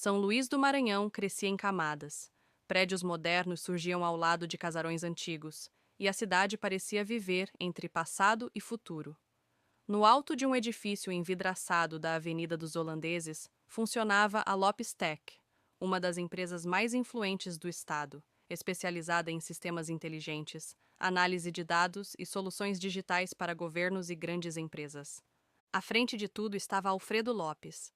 São Luís do Maranhão crescia em camadas. Prédios modernos surgiam ao lado de casarões antigos, e a cidade parecia viver entre passado e futuro. No alto de um edifício envidraçado da Avenida dos Holandeses, funcionava a Lopes Tech, uma das empresas mais influentes do estado, especializada em sistemas inteligentes, análise de dados e soluções digitais para governos e grandes empresas. À frente de tudo estava Alfredo Lopes.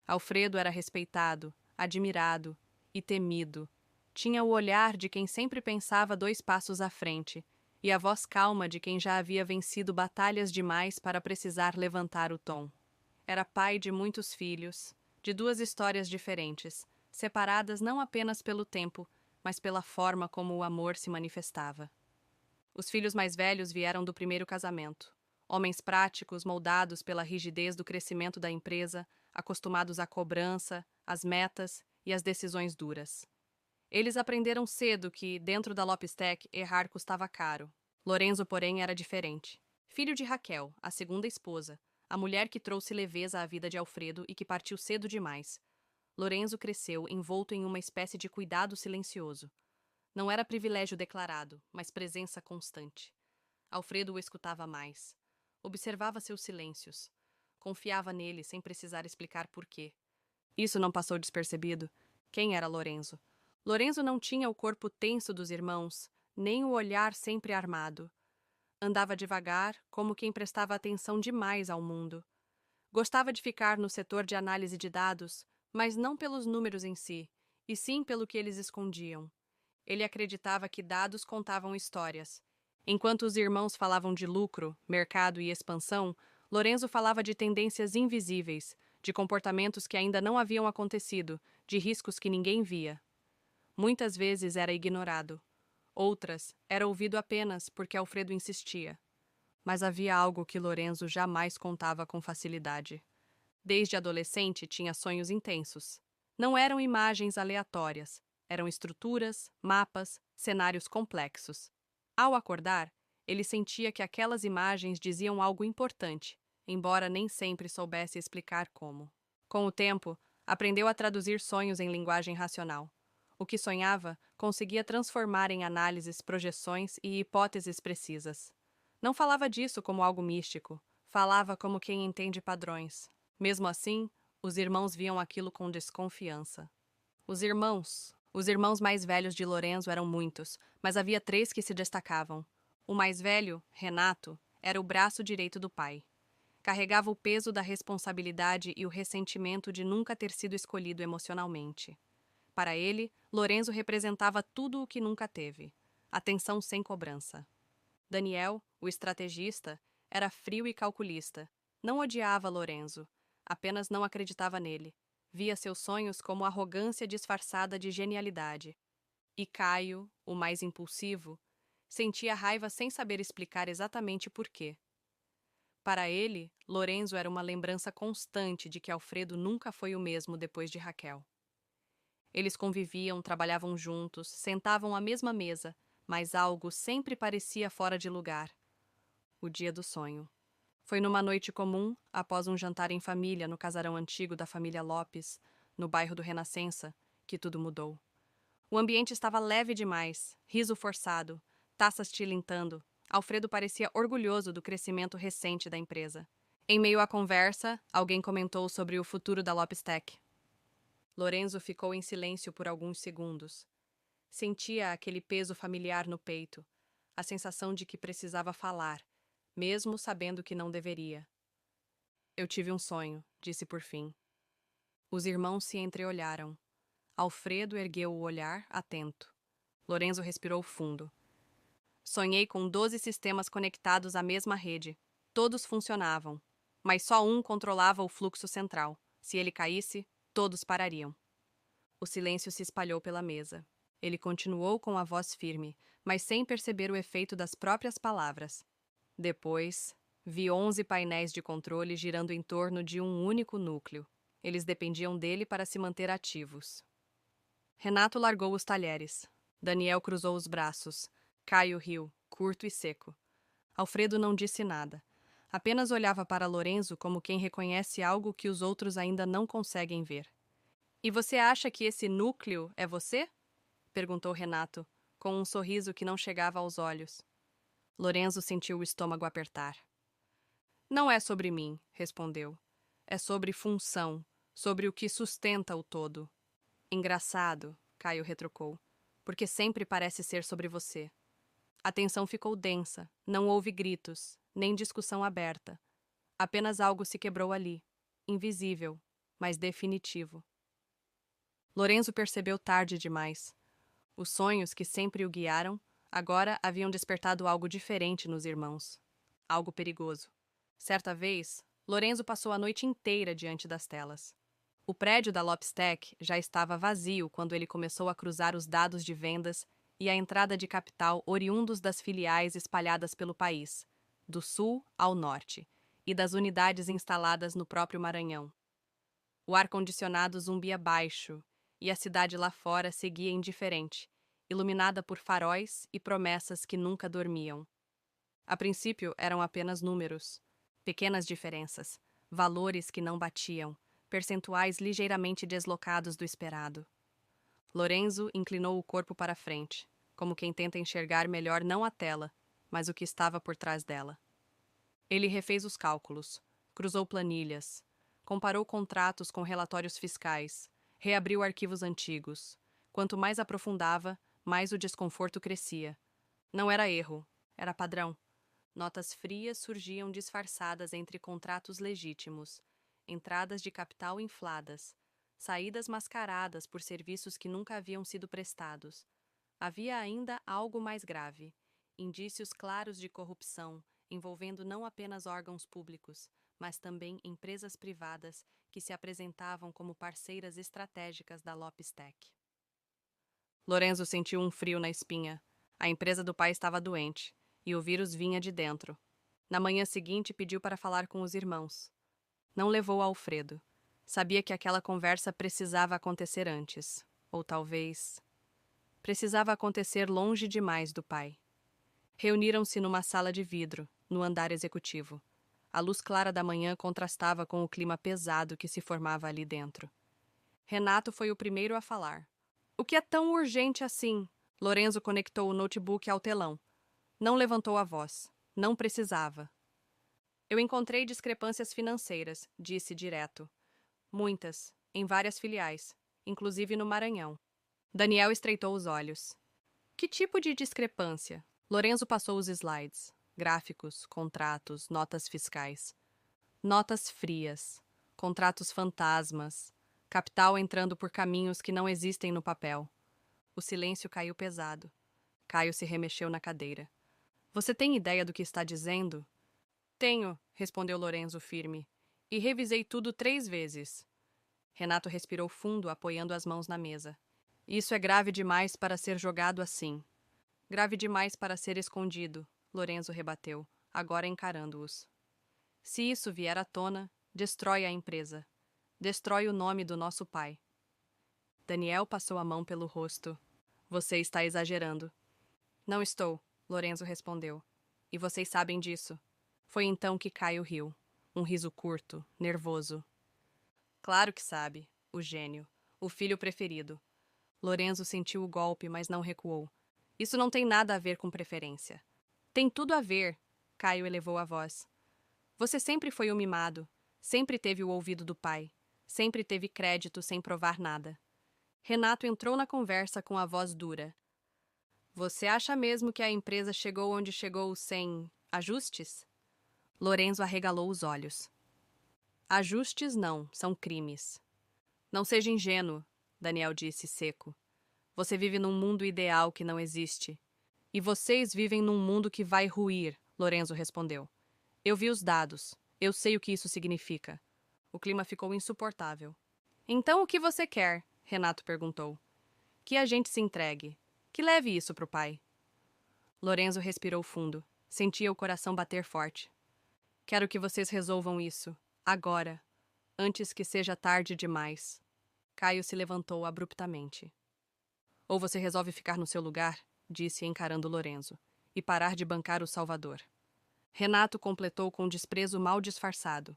Alfredo era respeitado, admirado e temido. Tinha o olhar de quem sempre pensava 2 passos à frente e a voz calma de quem já havia vencido batalhas demais para precisar levantar o tom. Era pai de muitos filhos, de 2 histórias diferentes, separadas não apenas pelo tempo, mas pela forma como o amor se manifestava. Os filhos mais velhos vieram do primeiro casamento. Homens práticos, moldados pela rigidez do crescimento da empresa, acostumados à cobrança, às metas e às decisões duras. Eles aprenderam cedo que, dentro da Lopes Tech, errar custava caro. Lorenzo, porém, era diferente. Filho de Raquel, a segunda esposa, a mulher que trouxe leveza à vida de Alfredo e que partiu cedo demais. Lorenzo cresceu envolto em uma espécie de cuidado silencioso. Não era privilégio declarado, mas presença constante. Alfredo o escutava mais. Observava seus silêncios. Confiava nele sem precisar explicar porquê. Isso não passou despercebido. Quem era Lorenzo? Lorenzo não tinha o corpo tenso dos irmãos, nem o olhar sempre armado. Andava devagar, como quem prestava atenção demais ao mundo. Gostava de ficar no setor de análise de dados, mas não pelos números em si, e sim pelo que eles escondiam. Ele acreditava que dados contavam histórias. Enquanto os irmãos falavam de lucro, mercado e expansão, Lorenzo falava de tendências invisíveis, de comportamentos que ainda não haviam acontecido, de riscos que ninguém via. Muitas vezes era ignorado. Outras, era ouvido apenas porque Alfredo insistia. Mas havia algo que Lorenzo jamais contava com facilidade. Desde adolescente tinha sonhos intensos. Não eram imagens aleatórias, eram estruturas, mapas, cenários complexos. Ao acordar, ele sentia que aquelas imagens diziam algo importante, embora nem sempre soubesse explicar como. Com o tempo, aprendeu a traduzir sonhos em linguagem racional. O que sonhava, conseguia transformar em análises, projeções e hipóteses precisas. Não falava disso como algo místico, falava como quem entende padrões. Mesmo assim, os irmãos viam aquilo com desconfiança. Os irmãos mais velhos de Lorenzo eram muitos, mas havia 3 que se destacavam. O mais velho, Renato, era o braço direito do pai. Carregava o peso da responsabilidade e o ressentimento de nunca ter sido escolhido emocionalmente. Para ele, Lorenzo representava tudo o que nunca teve. Atenção sem cobrança. Daniel, o estrategista, era frio e calculista. Não odiava Lorenzo, apenas não acreditava nele. Via seus sonhos como arrogância disfarçada de genialidade. E Caio, o mais impulsivo, sentia raiva sem saber explicar exatamente por quê. Para ele, Lorenzo era uma lembrança constante de que Alfredo nunca foi o mesmo depois de Raquel. Eles conviviam, trabalhavam juntos, sentavam à mesma mesa, mas algo sempre parecia fora de lugar. O dia do sonho. Foi numa noite comum, após um jantar em família no casarão antigo da família Lopes, no bairro do Renascença, que tudo mudou. O ambiente estava leve demais, riso forçado, taças tilintando. Alfredo parecia orgulhoso do crescimento recente da empresa. Em meio à conversa, alguém comentou sobre o futuro da Lopes Tech. Lorenzo ficou em silêncio por alguns segundos. Sentia aquele peso familiar no peito, a sensação de que precisava falar, mesmo sabendo que não deveria. Eu tive um sonho, disse por fim. Os irmãos se entreolharam. Alfredo ergueu o olhar, atento. Lorenzo respirou fundo. Sonhei com 12 sistemas conectados à mesma rede. Todos funcionavam, mas só um controlava o fluxo central. Se ele caísse, todos parariam. O silêncio se espalhou pela mesa. Ele continuou com a voz firme, mas sem perceber o efeito das próprias palavras. Depois, vi 11 painéis de controle girando em torno de um único núcleo. Eles dependiam dele para se manter ativos. Renato largou os talheres. Daniel cruzou os braços. Caio riu, curto e seco. Alfredo não disse nada. Apenas olhava para Lorenzo como quem reconhece algo que os outros ainda não conseguem ver. E você acha que esse núcleo é você? Perguntou Renato, com um sorriso que não chegava aos olhos. Lorenzo sentiu o estômago apertar. Não é sobre mim, respondeu. É sobre função, sobre o que sustenta o todo. Engraçado, Caio retrucou, porque sempre parece ser sobre você. A tensão ficou densa, não houve gritos, nem discussão aberta. Apenas algo se quebrou ali, invisível, mas definitivo. Lorenzo percebeu tarde demais. Os sonhos que sempre o guiaram, agora haviam despertado algo diferente nos irmãos. Algo perigoso. Certa vez, Lorenzo passou a noite inteira diante das telas. O prédio da Lopstec já estava vazio quando ele começou a cruzar os dados de vendas e a entrada de capital oriundos das filiais espalhadas pelo país, do sul ao norte, e das unidades instaladas no próprio Maranhão. O ar-condicionado zumbia baixo, e a cidade lá fora seguia indiferente, iluminada por faróis e promessas que nunca dormiam. A princípio eram apenas números, pequenas diferenças, valores que não batiam, percentuais ligeiramente deslocados do esperado. Lorenzo inclinou o corpo para a frente, como quem tenta enxergar melhor não a tela, mas o que estava por trás dela. Ele refez os cálculos, cruzou planilhas, comparou contratos com relatórios fiscais, reabriu arquivos antigos. Quanto mais aprofundava, mais o desconforto crescia. Não era erro, era padrão. Notas frias surgiam disfarçadas entre contratos legítimos, entradas de capital infladas, saídas mascaradas por serviços que nunca haviam sido prestados. Havia ainda algo mais grave: indícios claros de corrupção, envolvendo não apenas órgãos públicos, mas também empresas privadas que se apresentavam como parceiras estratégicas da Lopstec. Lorenzo sentiu um frio na espinha. A empresa do pai estava doente, e o vírus vinha de dentro. Na manhã seguinte, pediu para falar com os irmãos. Não levou Alfredo. Sabia que aquela conversa precisava acontecer antes. Ou talvez... precisava acontecer longe demais do pai. Reuniram-se numa sala de vidro, no andar executivo. A luz clara da manhã contrastava com o clima pesado que se formava ali dentro. Renato foi o primeiro a falar. O que é tão urgente assim? Lorenzo conectou o notebook ao telão. Não levantou a voz. Não precisava. Eu encontrei discrepâncias financeiras, disse direto. Muitas, em várias filiais, inclusive no Maranhão. Daniel estreitou os olhos. Que tipo de discrepância? Lorenzo passou os slides. Gráficos, contratos, notas fiscais. Notas frias. Contratos fantasmas. Capital entrando por caminhos que não existem no papel. O silêncio caiu pesado. Caio se remexeu na cadeira. Você tem ideia do que está dizendo? Tenho, respondeu Lorenzo firme. E revisei tudo 3 vezes. Renato respirou fundo, apoiando as mãos na mesa. Isso é grave demais para ser jogado assim. Grave demais para ser escondido, Lorenzo rebateu, agora encarando-os. Se isso vier à tona, destrói a empresa. Destrói o nome do nosso pai. Daniel passou a mão pelo rosto. Você está exagerando. Não estou, Lorenzo respondeu. E vocês sabem disso. Foi então que Caio riu. Um riso curto, nervoso. Claro que sabe, o gênio, o filho preferido. Lorenzo sentiu o golpe, mas não recuou. Isso não tem nada a ver com preferência. Tem tudo a ver, Caio elevou a voz. Você sempre foi o mimado, sempre teve o ouvido do pai, sempre teve crédito sem provar nada. Renato entrou na conversa com a voz dura. Você acha mesmo que a empresa chegou onde chegou sem ajustes? Lorenzo arregalou os olhos. Ajustes não, são crimes. Não seja ingênuo, Daniel disse seco. Você vive num mundo ideal que não existe. E vocês vivem num mundo que vai ruir, Lorenzo respondeu. Eu vi os dados. Eu sei o que isso significa. O clima ficou insuportável. Então o que você quer? Renato perguntou. Que a gente se entregue. Que leve isso pro pai. Lorenzo respirou fundo. Sentia o coração bater forte. Quero que vocês resolvam isso. Agora. Antes que seja tarde demais. Caio se levantou abruptamente. Ou você resolve ficar no seu lugar, disse encarando Lorenzo, e parar de bancar o Salvador. Renato completou com desprezo mal disfarçado.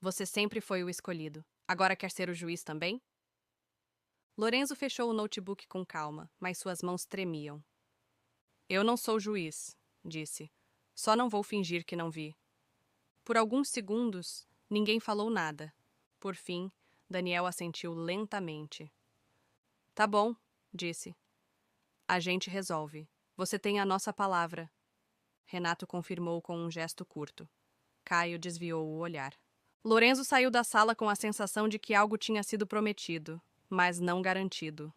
Você sempre foi o escolhido. Agora quer ser o juiz também? Lorenzo fechou o notebook com calma, mas suas mãos tremiam. Eu não sou juiz, disse. Só não vou fingir que não vi. Por alguns segundos, ninguém falou nada. Por fim, Daniel assentiu lentamente. Tá bom, disse. A gente resolve. Você tem a nossa palavra. Renato confirmou com um gesto curto. Caio desviou o olhar. Lorenzo saiu da sala com a sensação de que algo tinha sido prometido, mas não garantido.